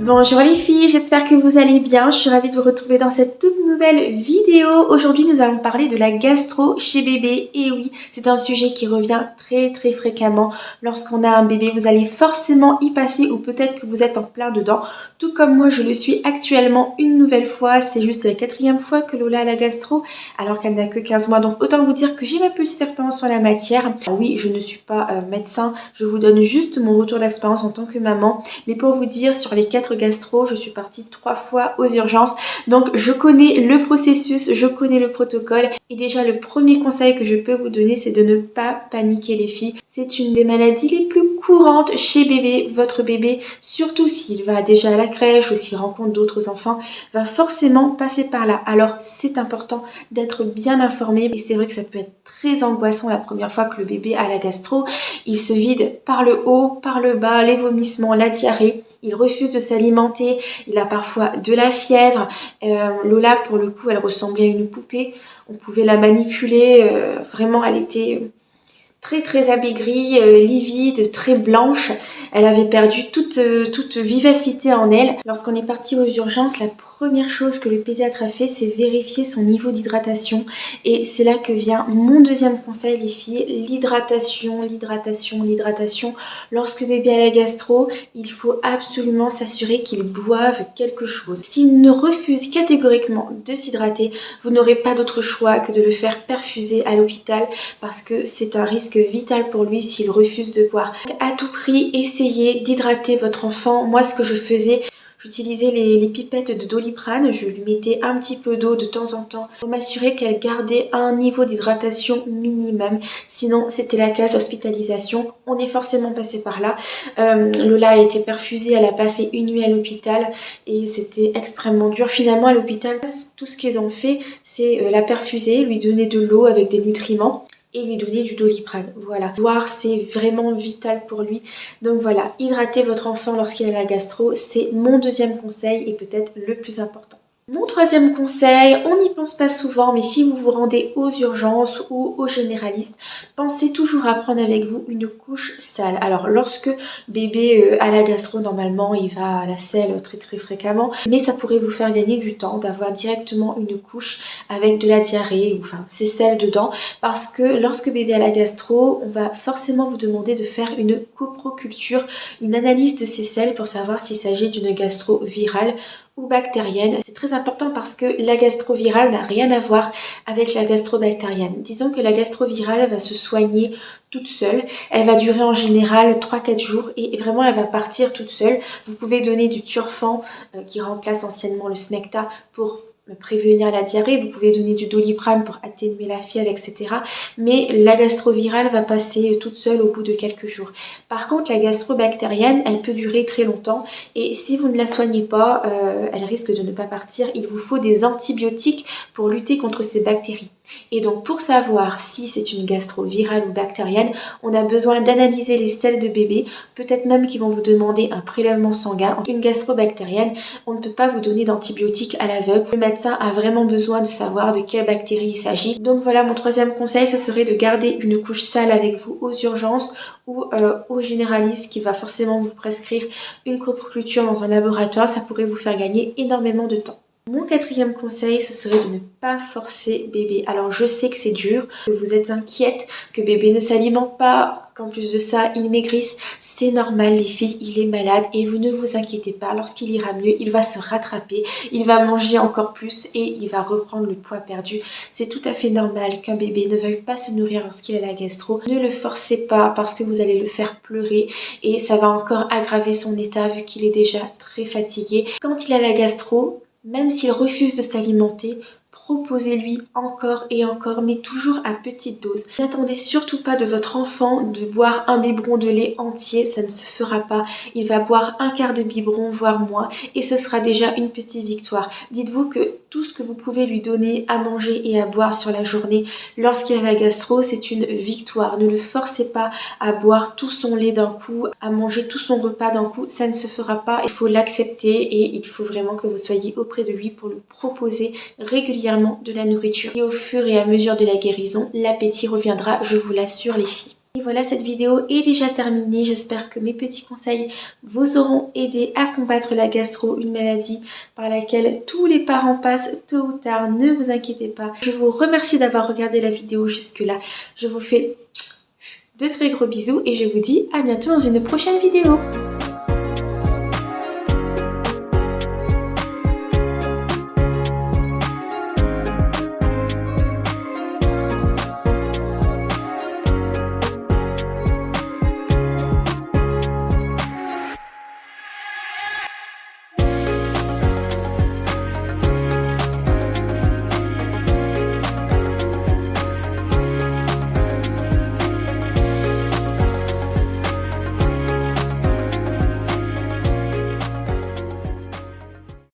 Bonjour les filles, j'espère que vous allez bien. Je suis ravie de vous retrouver dans cette toute nouvelle vidéo. Aujourd'hui, nous allons parler de la gastro chez bébé. Et oui, c'est un sujet qui revient très fréquemment. Lorsqu'on a un bébé, vous allez forcément y passer ou peut-être que vous êtes en plein dedans. Tout comme moi, je le suis actuellement une nouvelle fois. C'est juste la 4e fois que Lola a la gastro, alors qu'elle n'a que 15 mois. Donc autant vous dire que j'ai ma petite expérience en la matière. Oui, je ne suis pas médecin. Je vous donne juste mon retour d'expérience en tant que maman. Mais pour vous dire, sur les 4 gastro, je suis partie 3 fois aux urgences. Donc je connais le processus, je connais le protocole. Et déjà le premier conseil que je peux vous donner, c'est de ne pas paniquer les filles. C'est une des maladies les plus courantes chez bébé. Votre bébé, surtout s'il va déjà à la crèche ou s'il rencontre d'autres enfants, va forcément passer par là. Alors c'est important d'être bien informé. Et c'est vrai que ça peut être très angoissant la première fois que le bébé a la gastro. Il se vide par le haut, par le bas, les vomissements, la diarrhée. Il refuse de s'alimenter, il a parfois de la fièvre. Lola, pour le coup, elle ressemblait à une poupée. On pouvait la manipuler. Vraiment, elle était très amaigrie, livide, très blanche. Elle avait perdu toute vivacité en elle. Lorsqu'on est parti aux urgences, la première chose que le pédiatre a fait, c'est vérifier son niveau d'hydratation. Et c'est là que vient mon deuxième conseil, les filles, l'hydratation. Lorsque bébé a la gastro, il faut absolument s'assurer qu'il boive quelque chose. S'il ne refuse catégoriquement de s'hydrater, vous n'aurez pas d'autre choix que de le faire perfuser à l'hôpital parce que c'est un risque vital pour lui s'il refuse de boire. Donc, à tout prix, essayez d'hydrater votre enfant. Moi, ce que je faisais, j'utilisais les pipettes de Doliprane, je lui mettais un petit peu d'eau de temps en temps pour m'assurer qu'elle gardait un niveau d'hydratation minimum. Sinon, c'était la case hospitalisation. On est forcément passé par là. Lola a été perfusée, elle a passé une nuit à l'hôpital et c'était extrêmement dur. Finalement, à l'hôpital, tout ce qu'ils ont fait, c'est la perfuser, lui donner de l'eau avec des nutriments et lui donner du Doliprane. Voilà. Boire, c'est vraiment vital pour lui. Donc voilà, hydrater votre enfant lorsqu'il a la gastro, c'est mon deuxième conseil et peut-être le plus important. Mon troisième conseil, on n'y pense pas souvent, mais si vous vous rendez aux urgences ou aux généralistes, pensez toujours à prendre avec vous une couche sale. Alors lorsque bébé a la gastro, normalement il va à la selle très fréquemment, mais ça pourrait vous faire gagner du temps d'avoir directement une couche avec de la diarrhée ou enfin ses selles dedans, parce que lorsque bébé a la gastro, on va forcément vous demander de faire une coproculture, une analyse de ses selles pour savoir s'il s'agit d'une gastro virale ou bactérienne. C'est très important parce que la gastrovirale n'a rien à voir avec la gastrobactérienne. Disons que la gastrovirale va se soigner toute seule. Elle va durer en général 3-4 jours et vraiment elle va partir toute seule. Vous pouvez donner du Turfan qui remplace anciennement le Smecta pour prévenir la diarrhée, vous pouvez donner du Doliprane pour atténuer la fièvre, etc. Mais la gastrovirale va passer toute seule au bout de quelques jours. Par contre, la gastrobactérienne, elle peut durer très longtemps et si vous ne la soignez pas, elle risque de ne pas partir. Il vous faut des antibiotiques pour lutter contre ces bactéries. Et donc pour savoir si c'est une gastro virale ou bactérienne, on a besoin d'analyser les selles de bébé, peut-être même qu'ils vont vous demander un prélèvement sanguin. Une gastro-bactérienne, on ne peut pas vous donner d'antibiotiques à l'aveugle. Le médecin a vraiment besoin de savoir de quelle bactérie il s'agit. Donc voilà, mon troisième conseil, ce serait de garder une couche sale avec vous aux urgences ou au généraliste qui va forcément vous prescrire une coproculture dans un laboratoire. Ça pourrait vous faire gagner énormément de temps. Mon quatrième conseil, ce serait de ne pas forcer bébé. Alors je sais que c'est dur, que vous êtes inquiète, que bébé ne s'alimente pas, qu'en plus de ça, il maigrisse. C'est normal les filles, il est malade et vous ne vous inquiétez pas. Lorsqu'il ira mieux, il va se rattraper, il va manger encore plus et il va reprendre le poids perdu. C'est tout à fait normal qu'un bébé ne veuille pas se nourrir lorsqu'il a la gastro. Ne le forcez pas parce que vous allez le faire pleurer et ça va encore aggraver son état vu qu'il est déjà très fatigué. Quand il a la gastro, même s'il refuse de s'alimenter, proposez-lui encore et encore, mais toujours à petite dose. N'attendez surtout pas de votre enfant de boire un biberon de lait entier, ça ne se fera pas. Il va boire un quart de biberon, voire moins, et ce sera déjà une petite victoire. Dites-vous que tout ce que vous pouvez lui donner à manger et à boire sur la journée lorsqu'il a la gastro, c'est une victoire. Ne le forcez pas à boire tout son lait d'un coup, à manger tout son repas d'un coup, ça ne se fera pas. Il faut l'accepter et il faut vraiment que vous soyez auprès de lui pour lui proposer régulièrement de la nourriture. Et au fur et à mesure de la guérison, l'appétit reviendra, je vous l'assure les filles. Et voilà, cette vidéo est déjà terminée. J'espère que mes petits conseils vous auront aidé à combattre la gastro, une maladie par laquelle tous les parents passent tôt ou tard. Ne vous inquiétez pas. Je vous remercie d'avoir regardé la vidéo jusque-là. Je vous fais de très gros bisous et je vous dis à bientôt dans une prochaine vidéo.